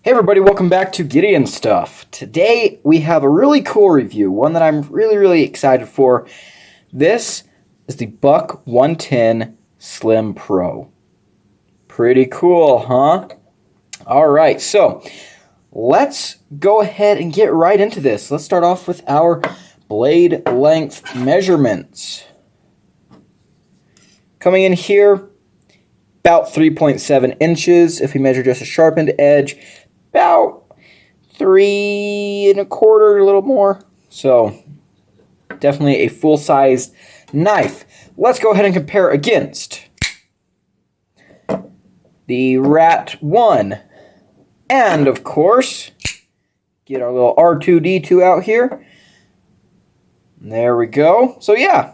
Hey everybody, welcome back to Gideon Stuff. Today we have a really cool review, one that I'm really excited for. This is the Buck 110 Slim Pro. Pretty cool, huh? Alright, so let's go ahead and get right into this. Let's start off with our blade length measurements. Coming in here, about 3.7 inches if we measure just a sharpened edge. About 3 1/4, a little more. So definitely a full-sized knife. Let's go ahead and compare against the Rat 1. And of course, get our little R2-D2 out here. There we go. So yeah,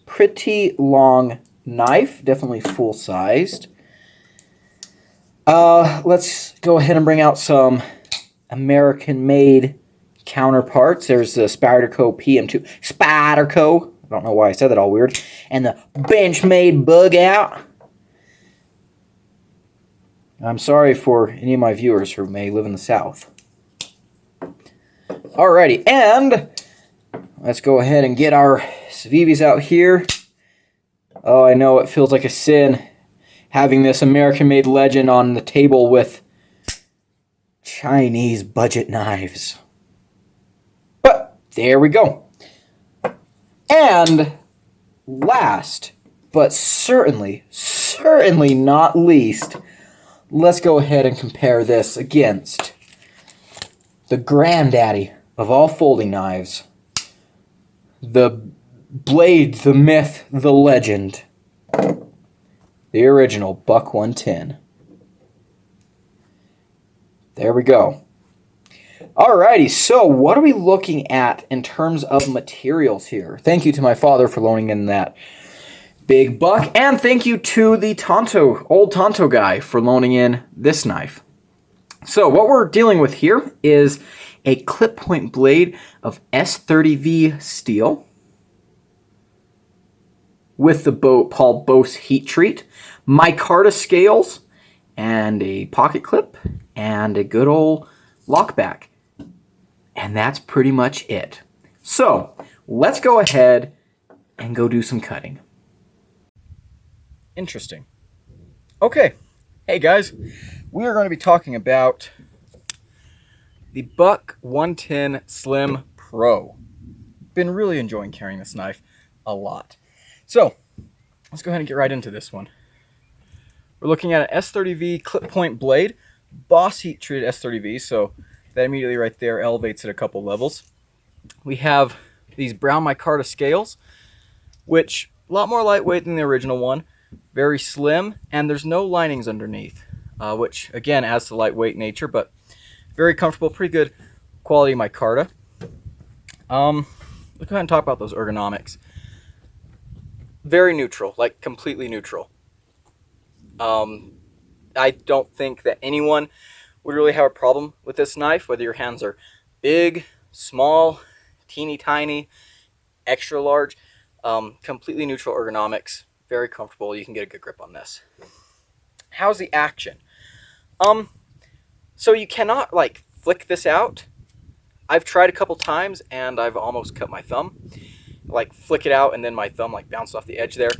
pretty long knife, definitely full-sized. Let's go ahead and bring out some American-made counterparts. There's the Spyderco PM2. Spyderco. I don't know why I said that all weird. And the Benchmade Bug Out. I'm sorry for any of my viewers who may live in the South. Alrighty, and let's go ahead and get our Civivis out here. Oh, I know it feels like a sin having this American-made legend on the table with Chinese budget knives. But there we go. And last, but certainly not least, let's go ahead and compare this against the granddaddy of all folding knives, the blade, the myth, the legend, the original Buck 110. There we go. Alrighty, so what are we looking at in terms of materials here? Thank you to my father for loaning in that big buck, and thank you to the old Tonto guy for loaning in this knife. So what we're dealing with here is a clip point blade of S30V steel with the Paul Bose heat treat, micarta scales, and a pocket clip, and a good old lockback. And that's pretty much it. So, let's go ahead and go do some cutting. Interesting. Okay, hey guys, we are going to be talking about the Buck 110 Slim Pro. Been really enjoying carrying this knife a lot. So, let's go ahead and get right into this one. We're looking at an S30V clip point blade, Boss heat treated S30V, so that immediately right there elevates it a couple levels. We have these brown micarta scales, which a lot more lightweight than the original one, very slim, and there's no linings underneath, which again adds to lightweight nature, but very comfortable, pretty good quality micarta. Let's go ahead and talk about those ergonomics. Very neutral, like completely neutral. I don't think that anyone would really have a problem with this knife, whether your hands are big, small, teeny tiny, extra large. Completely neutral ergonomics, very comfortable. You can get a good grip on this. How's the action? So you cannot like flick this out. I've tried a couple times and I've almost cut my thumb. Like flick it out and then my thumb like bounced off the edge there.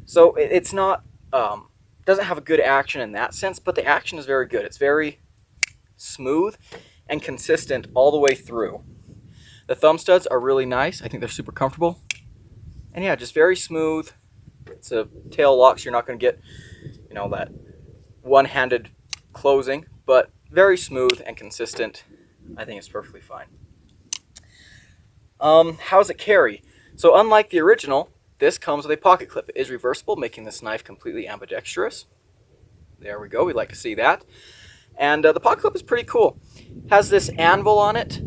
So it's not, doesn't have a good action in that sense, but the action is very good. It's very smooth and consistent all the way through. The thumb studs are really nice. I think they're super comfortable. And yeah, just very smooth. It's a tail lock, so you're not going to get, you know, that one-handed closing, but very smooth and consistent. I think it's perfectly fine. How does it carry? So unlike the original, this comes with a pocket clip. It is reversible, making this knife completely ambidextrous. There we go. We'd like to see that. And the pocket clip is pretty cool. Has this anvil on it.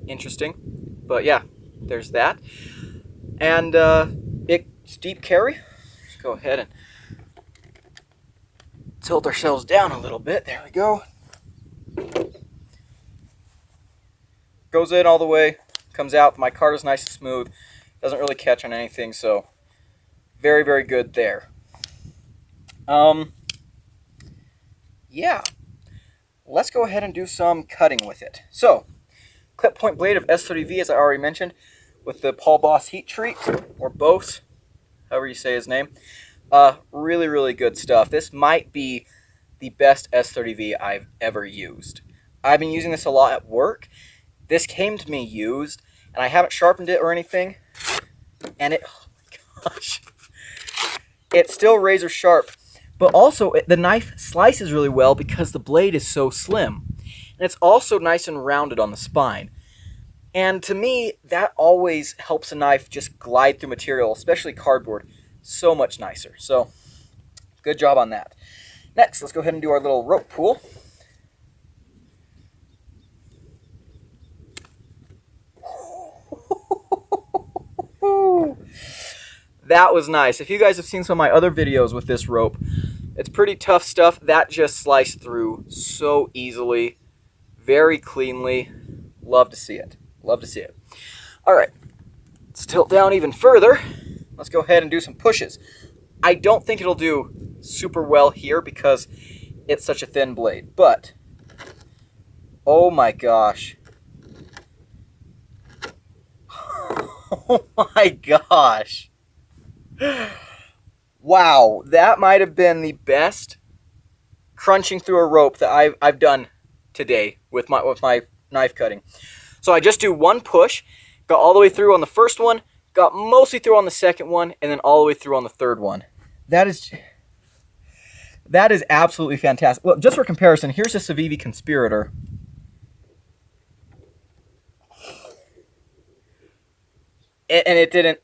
Interesting. But yeah, there's that. And it's deep carry. Let's go ahead and tilt ourselves down a little bit. There we go. Goes in all the way. Comes out. My card is nice and smooth. Doesn't really catch on anything, so very good there. yeah, let's go ahead and do some cutting with it. So, clip point blade of S30V, as I already mentioned, with the Paul Boss heat treat, or Bose, however you say his name. Really, really good stuff. This might be the best S30V I've ever used. I've been using this a lot at work. This came to me used, and I haven't sharpened it or anything, and it, oh my gosh, it's still razor sharp, but also the knife slices really well because the blade is so slim, and it's also nice and rounded on the spine. And to me, that always helps a knife just glide through material, especially cardboard, so much nicer. So, good job on that. Next, let's go ahead and do our little rope pull. That was nice. If you guys have seen some of my other videos with this rope, it's pretty tough stuff. That just sliced through so easily, very cleanly. Love to see it. Love to see it. All right, let's tilt down even further. Let's go ahead and do some pushes. I don't think it'll do super well here because it's such a thin blade, but oh my gosh. Oh my gosh. Wow, that might have been the best crunching through a rope that I've done today with my knife cutting. So I just do one push, got all the way through on the first one, got mostly through on the second one, and then all the way through on the third one. That is absolutely fantastic. Well, just for comparison, here's a Civivi Conspirator. And it didn't.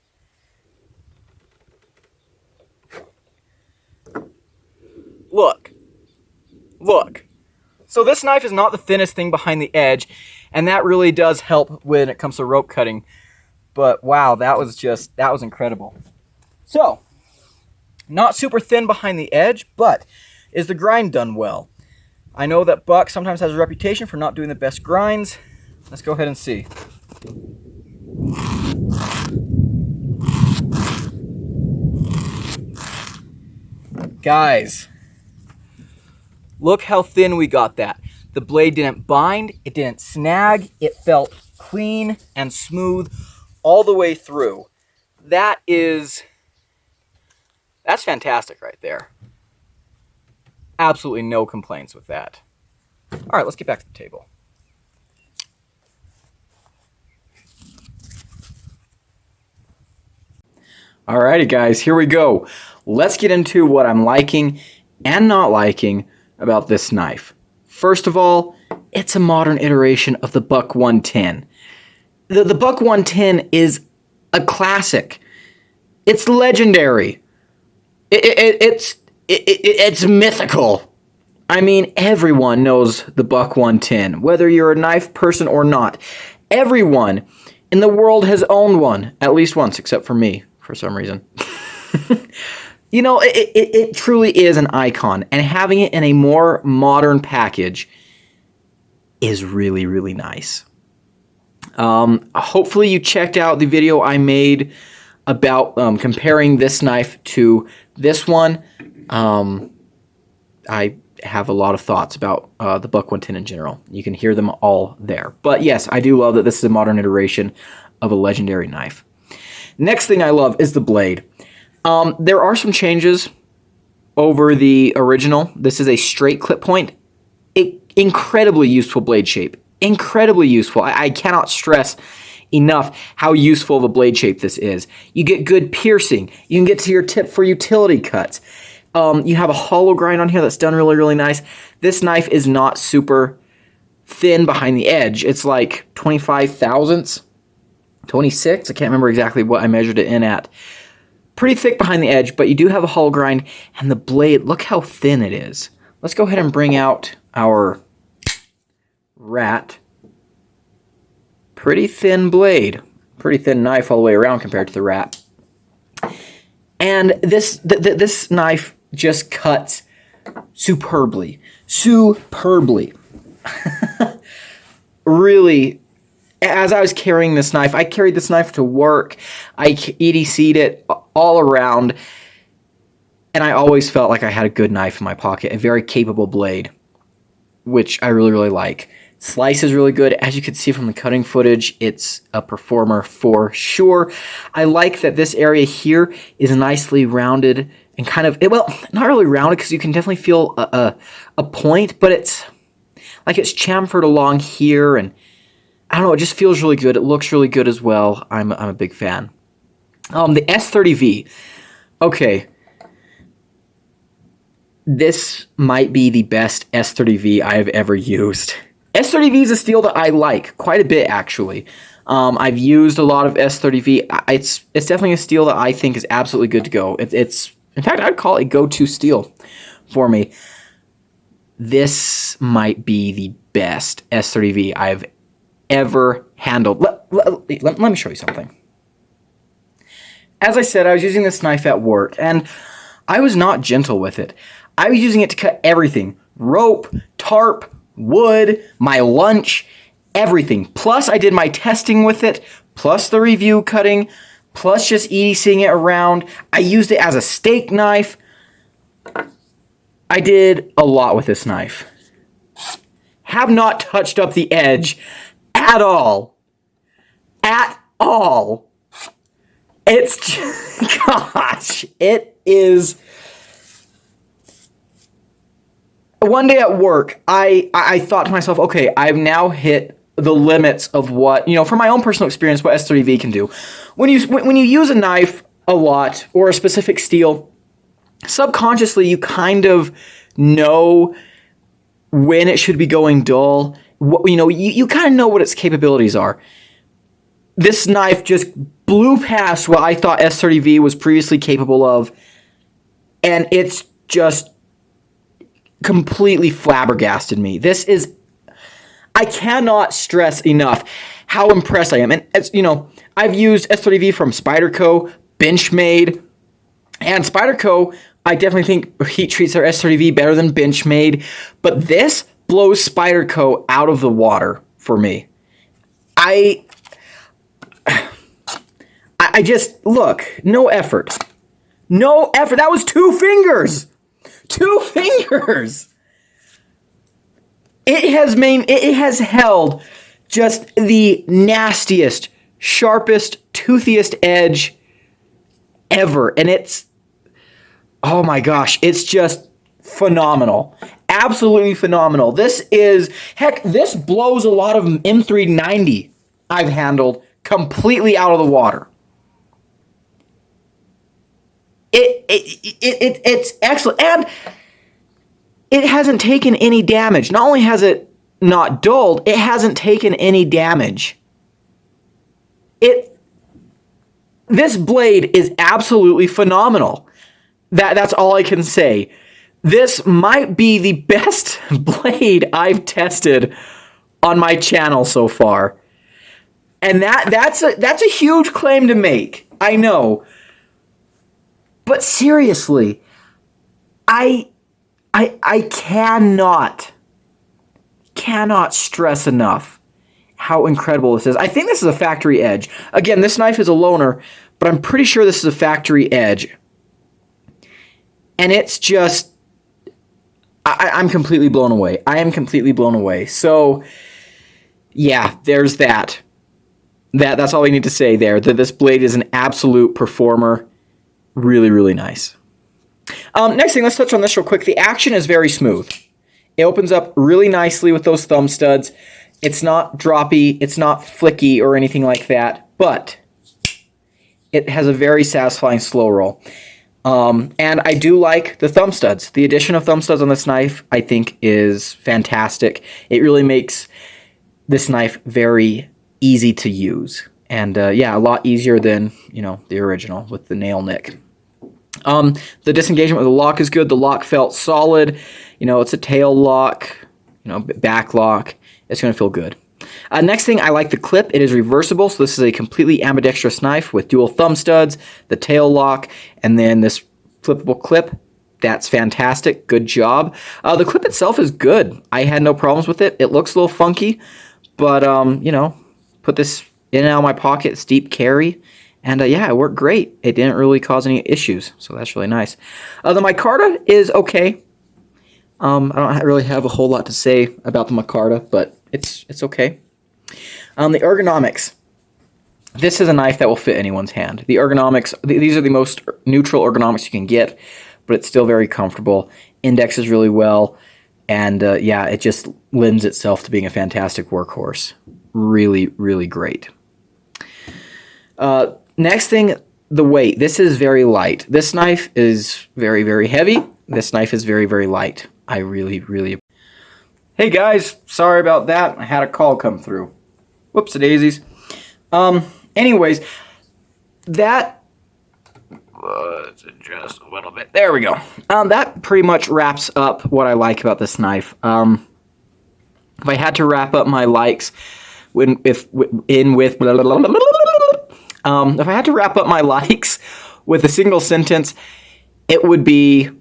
Look. So this knife is not the thinnest thing behind the edge, and that really does help when it comes to rope cutting. But wow, that was incredible. So, not super thin behind the edge, but is the grind done well? I know that Buck sometimes has a reputation for not doing the best grinds. Let's go ahead and see. Guys, look how thin we got that. The blade didn't bind, it didn't snag, it felt clean and smooth all the way through. That's fantastic right there. Absolutely no complaints with that. All right, let's get back to the table. Alrighty guys, here we go. Let's get into what I'm liking and not liking about this knife. First of all, it's a modern iteration of the Buck 110. The Buck 110 is a classic. It's legendary. It's mythical. I mean, everyone knows the Buck 110, whether you're a knife person or not. Everyone in the world has owned one, at least once, except for me, for some reason. You know, it truly is an icon, and having it in a more modern package is really, really nice. Hopefully you checked out the video I made about comparing this knife to this one. I have a lot of thoughts about the Buck 110 in general. You can hear them all there. But yes, I do love that this is a modern iteration of a legendary knife. Next thing I love is the blade. There are some changes over the original. This is a straight clip point. Incredibly useful blade shape. Incredibly useful. I cannot stress enough how useful of a blade shape this is. You get good piercing. You can get to your tip for utility cuts. You have a hollow grind on here that's done really, really nice. This knife is not super thin behind the edge. It's like 25 thousandths, 26. I can't remember exactly what I measured it in at. Pretty thick behind the edge, but you do have a hollow grind, and the blade, look how thin it is. Let's go ahead and bring out our rat. Pretty thin blade. Pretty thin knife all the way around compared to the rat. And this knife just cuts superbly. Superbly. Really, as I was carrying this knife, I carried this knife to work. I EDC'd it all around. And I always felt like I had a good knife in my pocket, a very capable blade. which I really, really like. Slice is really good. As you can see from the cutting footage, it's a performer for sure. I like that this area here is nicely rounded and kind of, well, not really rounded because you can definitely feel a point, but it's like it's chamfered along here, and I don't know, it just feels really good. It looks really good as well. I'm a big fan. The S30V. Okay. This might be the best S30V I have ever used. S30V is a steel that I like quite a bit, actually. I've used a lot of S30V. It's definitely a steel that I think is absolutely good to go. It's in fact, I'd call it a go-to steel for me. This might be the best S30V I've ever handled. Let me show you something. As I said, I was using this knife at work, and I was not gentle with it. I was using it to cut everything. Rope, tarp, wood, my lunch, everything. Plus, I did my testing with it, plus the review cutting, plus just easing it around. I used it as a steak knife. I did a lot with this knife. Have not touched up the edge at all. At all. It's just, gosh, it is. One day at work, I thought to myself, okay, I've now hit the limits of what, from my own personal experience, what S30V can do. When you use a knife a lot or a specific steel, subconsciously you kind of know when it should be going dull. You kind of know what its capabilities are. This knife just blew past what I thought S30V was previously capable of, and it's just completely flabbergasted me. I cannot stress enough how impressed I am. And I've used S30V from Spyderco, Benchmade, and Spyderco, I definitely think heat treats their S30V better than Benchmade, but this blows Spyderco out of the water for me. I just, look, no effort. No effort. That was 2 fingers. 2 fingers. It has held just the nastiest, sharpest, toothiest edge ever. And it's, oh my gosh, it's just phenomenal. Absolutely phenomenal. This blows a lot of M390 I've handled completely out of the water. It's excellent, and it hasn't taken any damage. Not only has it not dulled, it hasn't taken any damage. This blade is absolutely phenomenal. That's all I can say. This might be the best blade I've tested on my channel so far, and that's a huge claim to make. I know. But seriously, I cannot stress enough how incredible this is. I think this is a factory edge. Again, this knife is a loaner, but I'm pretty sure this is a factory edge. And it's just, I'm completely blown away. I am completely blown away. So, yeah, there's that. That's all I need to say there. That this blade is an absolute performer. Really, really nice. Next thing, let's touch on this real quick. The action is very smooth. It opens up really nicely with those thumb studs. It's not droppy, it's not flicky or anything like that, but it has a very satisfying slow roll. And I do like the thumb studs. The addition of thumb studs on this knife, I think, is fantastic. It really makes this knife very easy to use. And yeah, a lot easier than, the original with the nail nick. The disengagement with the lock is good. The lock felt solid. It's a tail lock, back lock. It's going to feel good. Next thing, I like the clip. It is reversible, so this is a completely ambidextrous knife with dual thumb studs, the tail lock, and then this flippable clip. That's fantastic. Good job. The clip itself is good. I had no problems with it. It looks a little funky, but, put this in and out of my pocket, steep carry, and yeah, it worked great. It didn't really cause any issues, so that's really nice. The micarta is okay. I don't really have a whole lot to say about the micarta, but it's okay. The ergonomics. This is a knife that will fit anyone's hand. The ergonomics, these are the most neutral ergonomics you can get, but it's still very comfortable. Indexes really well, and yeah, it just lends itself to being a fantastic workhorse. Really, really great. Next thing, the weight. This is very light. This knife is very, very heavy. This knife is very, very light. I really, really... Hey guys, sorry about that. I had a call come through. Whoops-a-daisies. Anyways, that just a little bit. There we go. That pretty much wraps up what I like about this knife. If I had to wrap up my likes if I had to wrap up my likes with a single sentence, it would be...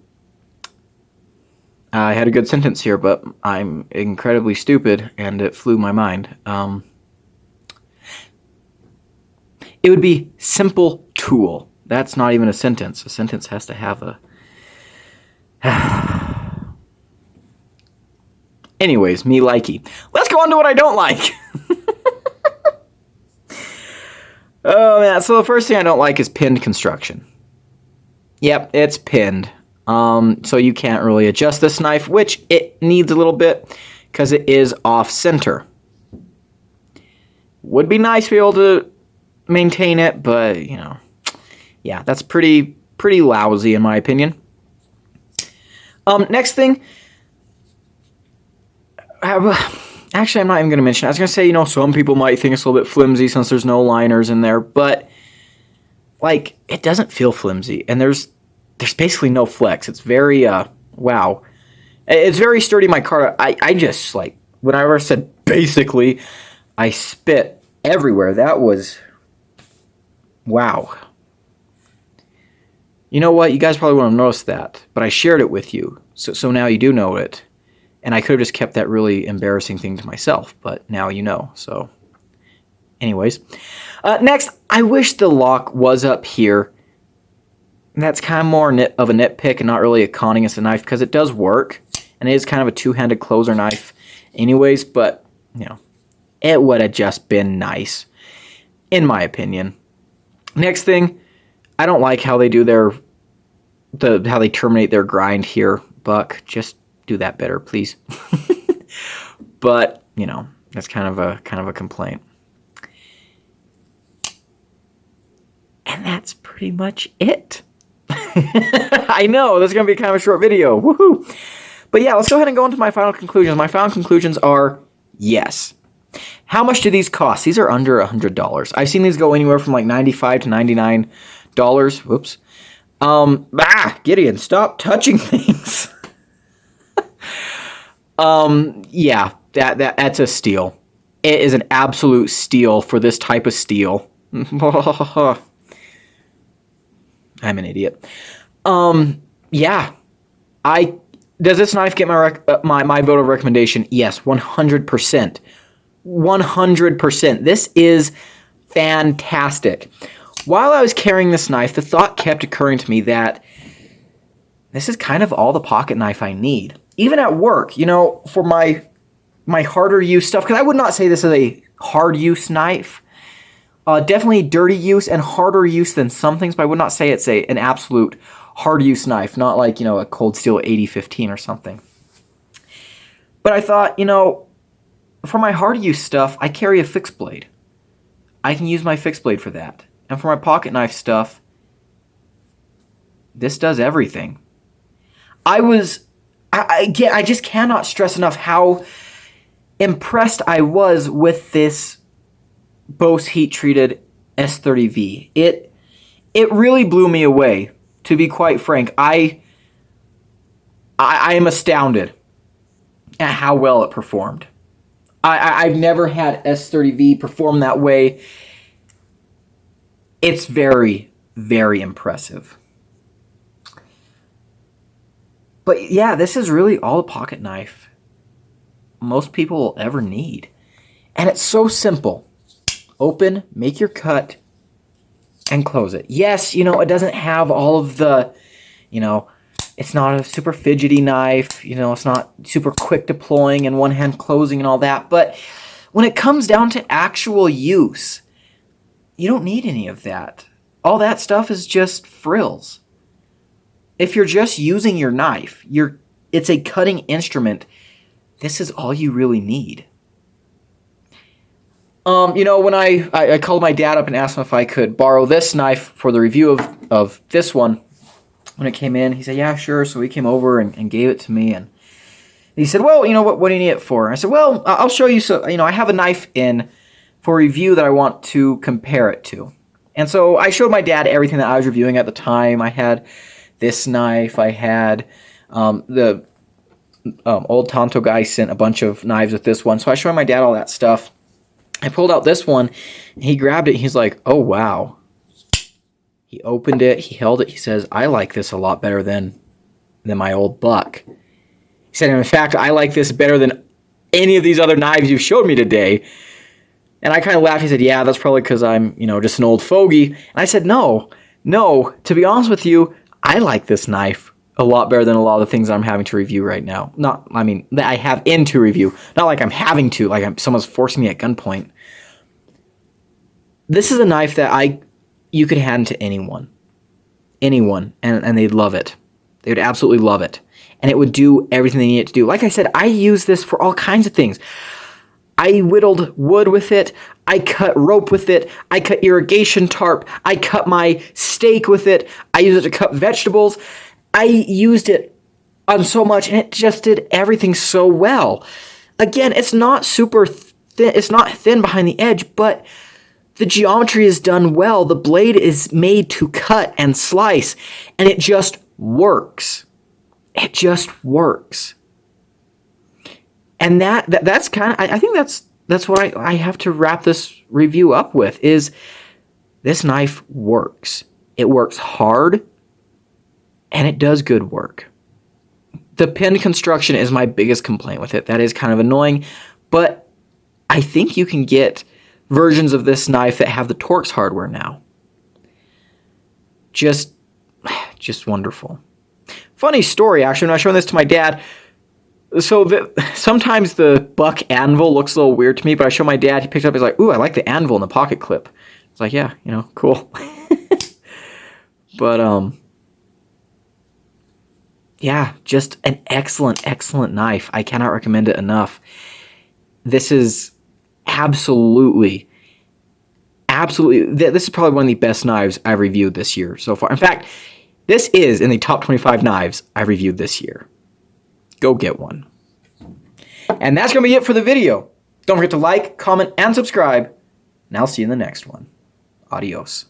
I had a good sentence here, but I'm incredibly stupid, and it flew my mind. It would be simple tool. That's not even a sentence. A sentence has to have a... Anyways, me likey. Let's go on to what I don't like. Oh, man. So the first thing I don't like is pinned construction. Yep, it's pinned. So you can't really adjust this knife, which it needs a little bit because it is off-center. Would be nice to be able to maintain it, but, you know, yeah, that's pretty lousy in my opinion. Next thing, actually, I'm not even going to mention it. I was going to say, you know, some people might think it's a little bit flimsy since there's no liners in there, but, like, it doesn't feel flimsy, and there's basically no flex. It's very, wow. It's very sturdy, micarta. I just, like, whenever I said basically, I spit everywhere. That was, wow. You know what? You guys probably wouldn't have noticed that, but I shared it with you, so now you do know it. And I could have just kept that really embarrassing thing to myself, but now you know, so. Anyways. Next, I wish the lock was up here. And that's kind of more of a nitpick and not really a conning as a knife, because it does work, and it is kind of a two-handed closer knife anyways, but, you know, it would have just been nice, in my opinion. Next thing, I don't like how they do how they terminate their grind here, Buck. Just do that better, please. But, you know, that's kind of a complaint. And that's pretty much it. I know, this is going to be kind of a short video. Woohoo! But yeah, let's go ahead and go into my final conclusions. My final conclusions are yes. How much do these cost? These are under $100. I've seen these go anywhere from like $95 to $99. Whoops. Gideon, stop touching things. Yeah, that's a steal. It is an absolute steal for this type of steel. I'm an idiot. Yeah. Does this knife get my vote of recommendation? Yes, 100%. 100%. This is fantastic. While I was carrying this knife, the thought kept occurring to me that this is kind of all the pocket knife I need. Even at work, you know, for my harder use stuff, because I would not say this is a hard use knife. Definitely dirty use and harder use than some things, but I would not say it's an absolute hard use knife, not like, you know, a Cold Steel 8015 or something. But I thought, you know, for my hard use stuff, I carry a fixed blade. I can use my fixed blade for that. And for my pocket knife stuff, this does everything. I just cannot stress enough how impressed I was with this Bose heat-treated S30V. It really blew me away, to be quite frank. I am astounded at how well it performed. I've never had S30V perform that way. It's very, very impressive. But yeah, this is really all a pocket knife most people will ever need. And it's so simple. Open, make your cut, and close it. Yes, you know, it doesn't have all of the, you know, It's not a super fidgety knife. You know, it's not super quick deploying and one hand closing and all that. But when it comes down to actual use, you don't need any of that. All that stuff is just frills. If you're just using your knife, it's a cutting instrument. This is all you really need. You know, when I called my dad up and asked him if I could borrow this knife for the review of this one, when it came in, he said, yeah, sure. So he came over and gave it to me. And he said, well, you know, what do you need it for? I said, well, I'll show you. So, you know, I have a knife in for review that I want to compare it to. And so I showed my dad everything that I was reviewing at the time. I had this knife. I had the old Tonto guy sent a bunch of knives with this one. So I showed my dad all that stuff. I pulled out this one, and he grabbed it. He's like, oh, wow. He opened it. He held it. He says, I like this a lot better than my old buck. He said, in fact, I like this better than any of these other knives you've showed me today. And I kind of laughed. He said, yeah, that's probably because I'm, you know, just an old fogey. And I said, no, to be honest with you, I like this knife a lot better than a lot of the things I'm having to review right now. That I have into review. Not like I'm having to, like someone's forcing me at gunpoint. This is a knife that you could hand to anyone, and they'd love it. They would absolutely love it. And it would do everything they need it to do. Like I said, I use this for all kinds of things. I whittled wood with it. I cut rope with it. I cut irrigation tarp. I cut my steak with it. I use it to cut vegetables. I used it on so much, and it just did everything so well. Again, it's not super thin. It's not thin behind the edge, but the geometry is done well. The blade is made to cut and slice, and it just works. It just works. And that's kind of, I think that's what I have to wrap this review up with, is this knife works. It works hard, and it does good work. The pin construction is my biggest complaint with it. That is kind of annoying, but I think you can get versions of this knife that have the Torx hardware now. Just wonderful. Funny story, actually, when I was showing this to my dad. So sometimes the buck anvil looks a little weird to me, but I show my dad, he picked it up, he's like, ooh, I like the anvil in the pocket clip. It's like, yeah, you know, cool. But, yeah, just an excellent, excellent knife. I cannot recommend it enough. This is absolutely, this is probably one of the best knives I've reviewed this year so far. In fact, this is in the top 25 knives I've reviewed this year. Go get one. And that's going to be it for the video. Don't forget to like, comment, and subscribe. And I'll see you in the next one. Adios.